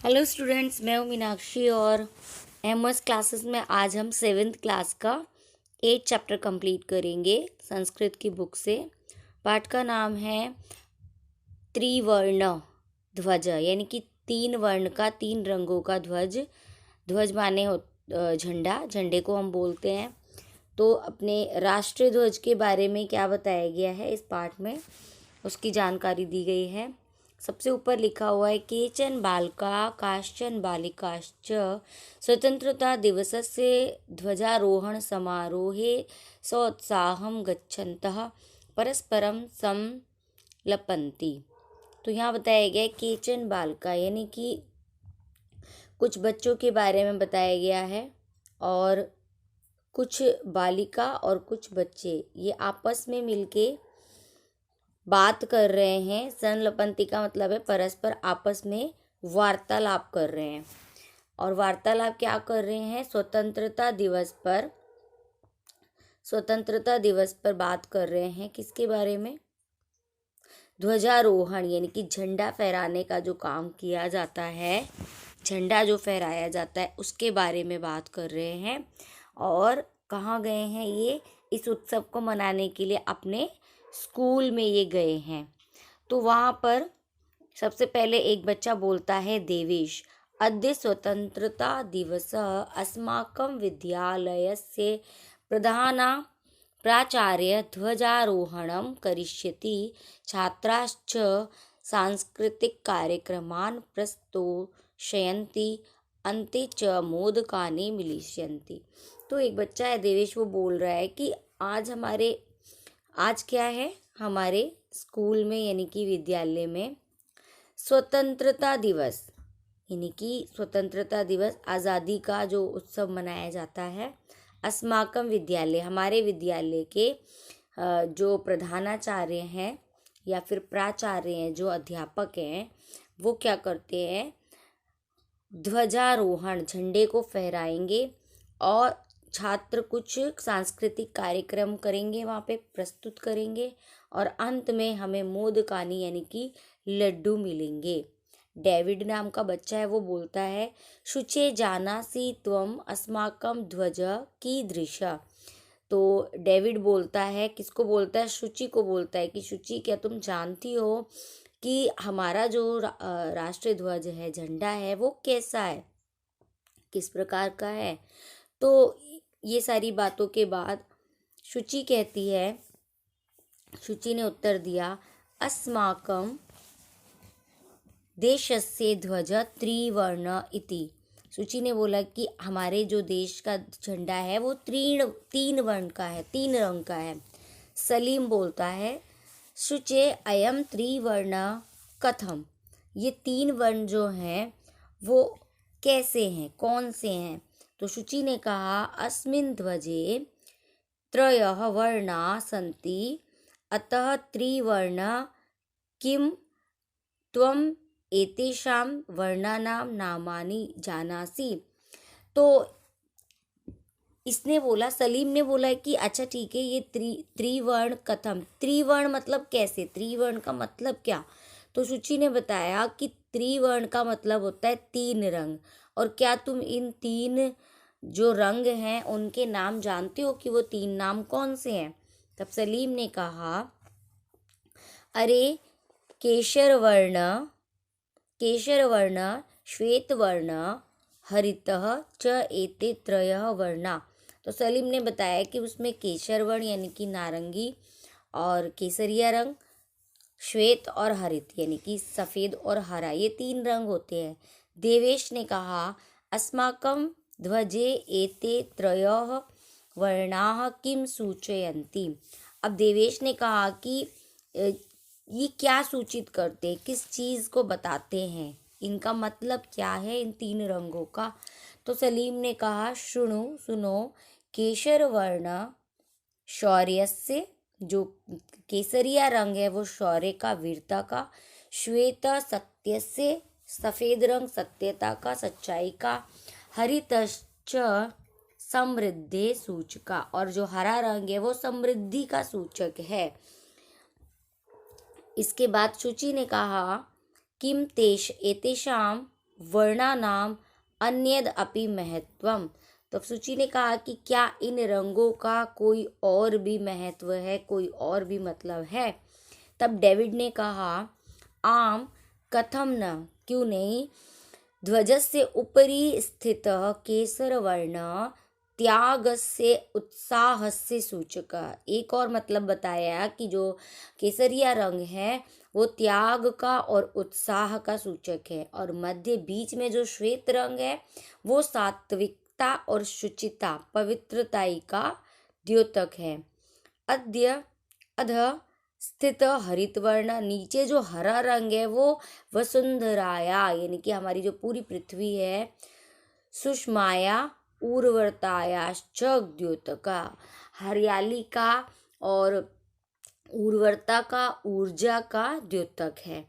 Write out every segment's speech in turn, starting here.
Hello students, मैं हूँ मीनाक्षी और एमएस क्लासेस में आज हम 7th क्लास का 8 चैप्टर कंप्लीट करेंगे संस्कृत की बुक से। पाठ का नाम है त्रिवर्ण ध्वज, यानी कि 3 वर्ण का 3 रंगों का ध्वज। ध्वज माने हो झंडा, झंडे को हम बोलते हैं। तो अपने राष्ट्रीय ध्वज के बारे में क्या बताया गया है इस पाठ में, उसकी जानकारी दी गई है। सबसे ऊपर लिखा हुआ है केचन बालका काश्चन बालिकाश्च स्वतंत्रता दिवसस्य ध्वजारोहण समारोहे सोत्साहं गच्छन्तः परस्परम संलपन्ति। तो यहाँ बताया गया है केचन बालका, यानी कि कुछ बच्चों के बारे में बताया गया है और कुछ बालिका और कुछ बच्चे ये आपस में मिलके बात कर रहे हैं। संलपंती का मतलब है परस्पर आपस में वार्तालाप कर रहे हैं। और वार्तालाप क्या कर रहे हैं? स्वतंत्रता दिवस पर बात कर रहे हैं। किसके बारे में? ध्वजारोहण, यानी कि झंडा फहराने का जो काम किया जाता है, झंडा जो फहराया जाता है उसके बारे में बात कर रहे हैं। और कहाँ गए हैं ये? इस उत्सव को मनाने के लिए अपने स्कूल में ये गए हैं। तो वहाँ पर सबसे पहले एक बच्चा बोलता है, देवेश, अद्य स्वतंत्रता दिवस अस्माकं विद्यालयस्य प्रधान प्राचार्य ध्वजारोहणं करिष्यति, छात्राश्च सांस्कृतिक कार्यक्रमान् प्रस्तोषयन्ति, अन्ते च मोदकानि मिलिष्यन्ति। तो एक बच्चा है देवेश, वो बोल रहा है कि आज क्या है हमारे स्कूल में, यानी कि विद्यालय में स्वतंत्रता दिवस, यानी कि स्वतंत्रता दिवस आज़ादी का जो उत्सव मनाया जाता है। अस्माकम विद्यालय, हमारे विद्यालय के जो प्रधानाचार्य हैं या फिर प्राचार्य हैं, जो अध्यापक हैं, वो क्या करते हैं? ध्वजारोहण, झंडे को फहराएंगे और छात्र कुछ सांस्कृतिक कार्यक्रम करेंगे, वहाँ पे प्रस्तुत करेंगे और अंत में हमें मोदकानी यानी कि लड्डू मिलेंगे। डेविड नाम का बच्चा है, वो बोलता है, शुचे जानासि त्वम अस्माकं ध्वज कीदृश। तो डेविड बोलता है, किसको बोलता है? शुचि को बोलता है कि शुचि, क्या तुम जानती हो कि हमारा जो राष्ट्रीय ध्वज है, झंडा है, वो कैसा है, किस प्रकार का है? तो ये सारी बातों के बाद शुचि कहती है, शुचि ने उत्तर दिया, अस्माकं देशस्य ध्वज त्रिवर्ण इति। शुचि ने बोला कि हमारे जो देश का झंडा है वो तीन वर्ण का है, 3 रंग का है। सलीम बोलता है, शुचे अयम त्रिवर्ण कथम, ये 3 वर्ण जो हैं वो कैसे हैं, कौन से हैं? तो शुचि ने कहा, अस्मिन् ध्वजे त्रयः वर्णा सन्ति, अतः त्रिवर्ण किम त्वम एतेषां वर्णानां नामानि जानासि। तो इसने बोला, सलीम ने बोला कि अच्छा ठीक है, ये त्रिवर्ण कथम, त्रिवर्ण मतलब कैसे, त्रिवर्ण का मतलब क्या? तो शुचि ने बताया कि त्रिवर्ण का मतलब होता है 3 रंग। और क्या तुम इन 3 जो रंग हैं उनके नाम जानते हो कि वो 3 नाम कौन से हैं? तब सलीम ने कहा, अरे केशरवर्ण, श्वेतवर्ण, हरितः च एते त्रयः वर्णा। तो सलीम ने बताया कि उसमें केशर वर्ण यानी कि नारंगी और केसरिया रंग, श्वेत और हरित यानी कि सफ़ेद और हरा, ये 3 रंग होते हैं। देवेश ने कहा, अस्माकं ध्वजे एते त्रयः वर्णाः किम सूचयन्ति। अब देवेश ने कहा कि ये क्या सूचित करते हैं, किस चीज़ को बताते हैं, इनका मतलब क्या है इन 3 रंगों का? तो सलीम ने कहा, सुनो, केशर वर्ण शौर्यस्य, जो केसरिया रंग है वो शौर्य का, वीरता का। श्वेत सत्यस्य, सफ़ेद रंग सत्यता का, सच्चाई का। हरितश्च समृद्धि सूचका, और जो हरा रंग है वो समृद्धि का सूचक है। इसके बाद शुचि ने कहा, किम एतेषां वर्णानाम अन्यद अपि महत्वम। तो सूची ने कहा कि क्या इन रंगों का कोई और भी महत्व है, कोई और भी मतलब है। तब डेविड ने कहा आम कथम न, क्यों नहीं। ध्वजस्य उपरि स्थितः केसरवर्ण त्यागस्य उत्साहस्य सूचकः। एक और मतलब बताया कि जो केसरिया रंग है वो त्याग का और उत्साह का सूचक है, और मध्य बीच में जो श्वेत रंग है वो सात्विकता और शुचिता, पवित्रताई का द्योतक है। अद्य अधः स्थित हरित वर्ण, नीचे जो हरा रंग है वो वसुंधराया यानी कि हमारी जो पूरी पृथ्वी है, सुषमाया उर्वरतायाश्च द्योतका, हरियाली का और उर्वरता का, ऊर्जा का द्योतक है।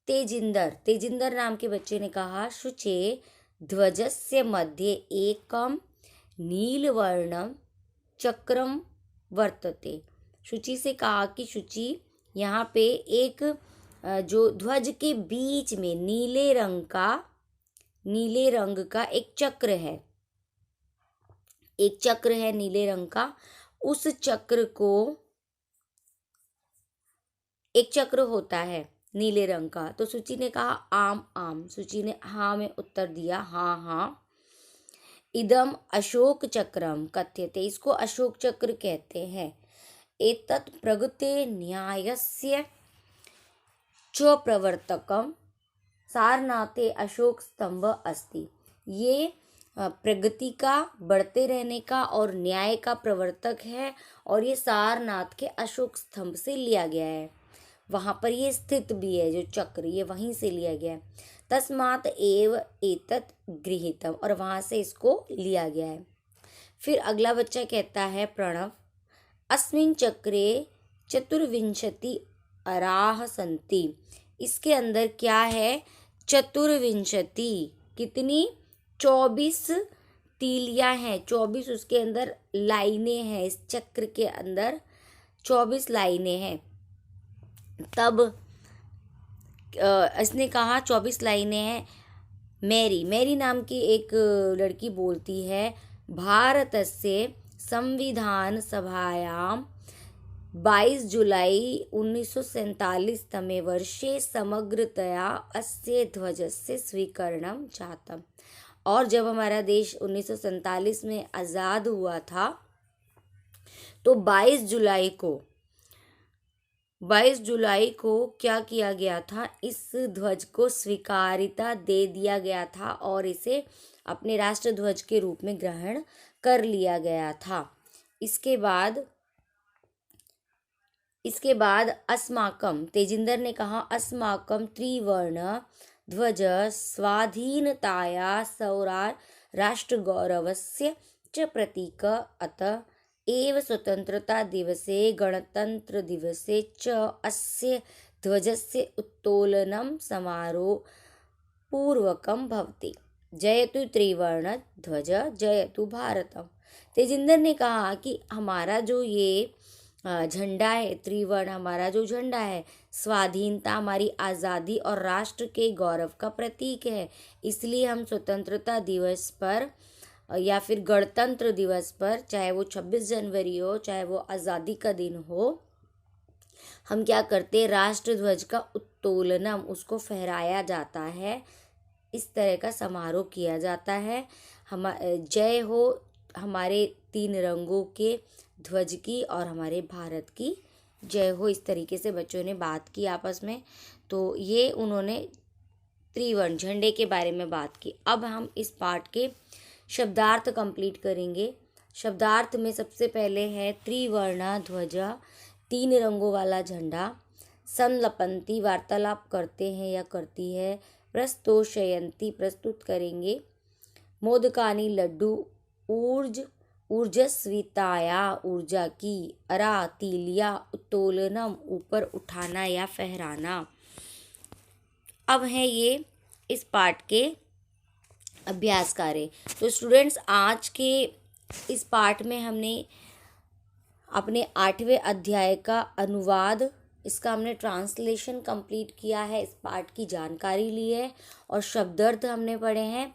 तेजिंदर नाम के बच्चे ने कहा शुचे ध्वजस्य मध्ये एकम नीलवर्णम चक्रम वर्तते। शुचि से कहा कि शुचि यहाँ पे एक जो ध्वज के बीच में नीले रंग का एक चक्र है, नीले रंग का। उस चक्र को, एक चक्र होता है नीले रंग का। तो सूची ने कहा आम आम, सूची ने हाँ में उत्तर दिया, हाँ हाँ। इदम अशोक चक्रम कथ्यते, इसको अशोक चक्र कहते हैं। एतत् प्रगते न्यायस्य च प्रवर्तकम सारनाथे अशोक स्तंभ अस्ति। ये प्रगति का, बढ़ते रहने का और न्याय का प्रवर्तक है, और ये सारनाथ के अशोक स्तंभ से लिया गया है। वहाँ पर ये स्थित भी है जो चक्र, ये वहीं से लिया गया है। तस्मात् एव एतत् गृहीतम, और वहाँ से इसको लिया गया है। फिर अगला बच्चा कहता है प्रणव, अस्मिन् चक्रे चतुर्विंशति अराह संति। इसके अंदर क्या है, चतुर्विंशति, कितनी, 24 तीलियां हैं, 24 उसके अंदर लाइनें हैं। इस चक्र के अंदर 24 लाइनें हैं। तब इसने कहा 24 लाइनें हैं। मैरी नाम की एक लड़की बोलती है, भारतस्य संविधान सभायां 22 जुलाई 1947 तमे वर्षे समग्रतया अस्य ध्वजस्य स्वीकरणं जातम्। और जब हमारा देश 1947 में आज़ाद हुआ था तो 22 जुलाई को क्या किया गया था, इस ध्वज को स्वीकारिता दे दिया गया था और इसे अपने राष्ट्र ध्वज के रूप में ग्रहण कर लिया गया था। इसके बाद अस्माकम, तेजिंदर ने कहा अस्माकम त्रिवर्ण ध्वज स्वाधीनताया सौरार राष्ट्र गौरवस्य च प्रतीक, अतः एव स्वतंत्रता दिवसे गणतंत्र दिवसे च अस्य ध्वजस्य उत्तोलनं समारोह पूर्वकं भवति। जयतु त्रिवर्ण ध्वज जयतु भारतम। तेजिंदर ने कहा कि हमारा जो ये झंडा है, त्रिवर्ण हमारा जो झंडा है, स्वाधीनता, हमारी आज़ादी और राष्ट्र के गौरव का प्रतीक है। इसलिए हम स्वतंत्रता दिवस पर या फिर गणतंत्र दिवस पर, चाहे वो 26 जनवरी हो, चाहे वो आज़ादी का दिन हो, हम क्या करते, राष्ट्र ध्वज का उत्तोलनम, उसको फहराया जाता है। इस तरह का समारोह किया जाता है। जय हो हमारे 3 रंगों के ध्वज की और हमारे भारत की जय हो। इस तरीके से बच्चों ने बात की आपस में। तो ये उन्होंने त्रिवर्ण झंडे के बारे में बात की। अब हम इस पाठ के शब्दार्थ कंप्लीट करेंगे। शब्दार्थ में सबसे पहले है त्रिवर्ण ध्वज, 3 रंगों वाला झंडा। संलपंती, वार्तालाप करते हैं या करती है। प्रस्तोषयंती, प्रस्तुत करेंगे। मोदकानी, लड्डू। ऊर्जस्विताया, ऊर्जा की। अरा, तीलिया। उत्तोलनम, ऊपर उठाना या फहराना। अब है ये इस पाठ के अभ्यास कार्य। तो स्टूडेंट्स, आज के इस पाठ में हमने अपने 8वें अध्याय का अनुवाद इसका हमने ट्रांसलेशन कंप्लीट किया है, इस पार्ट की जानकारी ली है और शब्दार्थ हमने पढ़े हैं।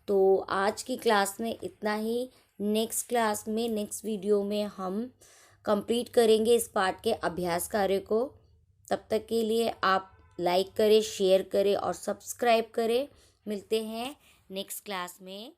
तो आज की क्लास में इतना ही। नेक्स्ट क्लास में, नेक्स्ट वीडियो में हम कंप्लीट करेंगे इस पार्ट के अभ्यास कार्य को। तब तक के लिए आप लाइक करें, शेयर करें और सब्सक्राइब करें। मिलते हैं नेक्स्ट क्लास में।